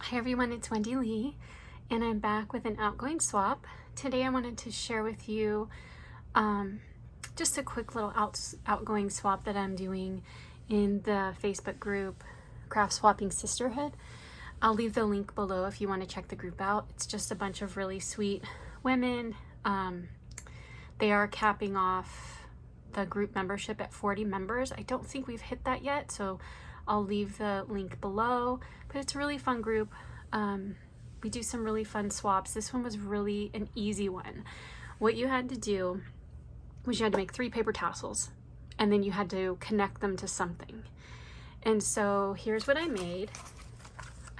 Hi everyone, it's Wendy Lee and I'm back with an outgoing swap. Today I wanted to share with you just a quick little outgoing swap that I'm doing in the Facebook group Craft Swapping Sisterhood. I'll leave the link below if you want to check the group out. It's just a bunch of really sweet women. They are capping off the group membership at 40 members. I don't think we've hit that yet, so I'll leave the link below, but it's a really fun group. We do some really fun swaps. This one was really an easy one. What you had to do was you had to make 3 paper tassels and then you had to connect them to something. And so here's what I made.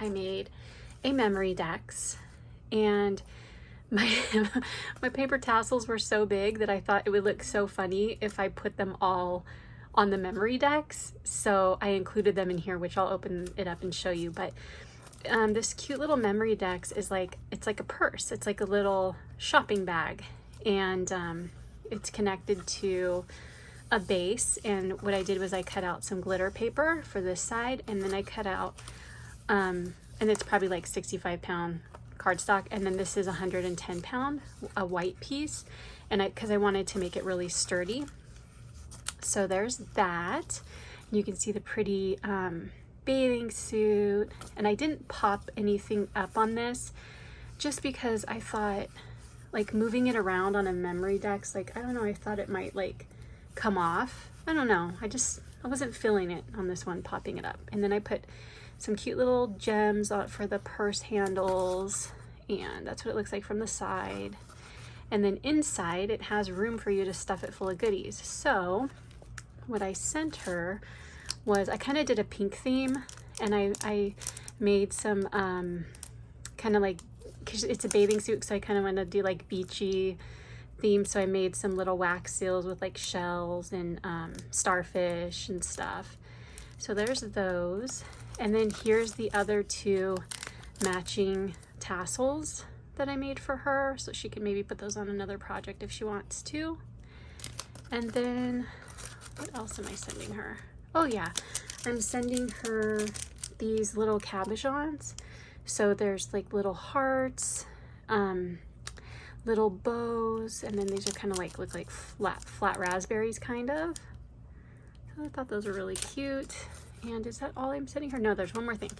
I made a memory dex, and my paper tassels were so big that I thought it would look so funny if I put them all on the memory decks, so I included them in here, which I'll open it up and show you. But this cute little memory dex is it's like a purse. It's like a little shopping bag, and it's connected to a base. And what I did was I cut out some glitter paper for this side, and then I cut out and it's probably like 65-pound cardstock, and then this is 110-pound, a white piece, and because I wanted to make it really sturdy. So there's that. You can see the pretty bathing suit, and I didn't pop anything up on this just because I thought like moving it around on a memory dex, I don't know, I thought it might come off. I don't know, I wasn't feeling it on this one, popping it up. And then I put some cute little gems on for the purse handles, and that's what it looks like from the side. And then inside it has room for you to stuff it full of goodies. So what I sent her was, I kind of did a pink theme, and I made some kind of because it's a bathing suit, so I kind of want to do beachy theme. So I made some little wax seals with shells and starfish and stuff. So there's those. And then here's the other 2 matching tassels that I made for her, so she can maybe put those on another project if she wants to. And then what else am I sending her? Oh yeah, I'm sending her these little cabochons. So there's little hearts, little bows, and then these are kind of look like flat raspberries kind of. So I thought those were really cute. And is that all I'm sending her? No, there's one more thing.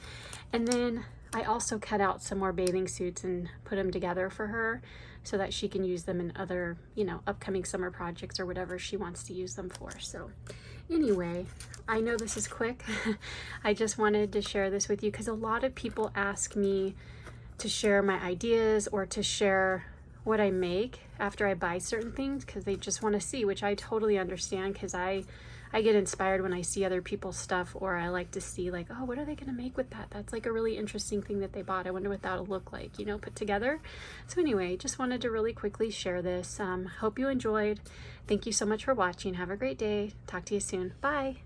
And then I also cut out some more bathing suits and put them together for her so that she can use them in other, upcoming summer projects or whatever she wants to use them for. So anyway, I know this is quick. I just wanted to share this with you because a lot of people ask me to share my ideas or to share what I make after I buy certain things because they just want to see, which I totally understand, because I get inspired when I see other people's stuff, or I like to see oh, what are they going to make with that? That's a really interesting thing that they bought. I wonder what that'll look like, put together. So anyway, just wanted to really quickly share this. Hope you enjoyed. Thank you so much for watching. Have a great day. Talk to you soon. Bye.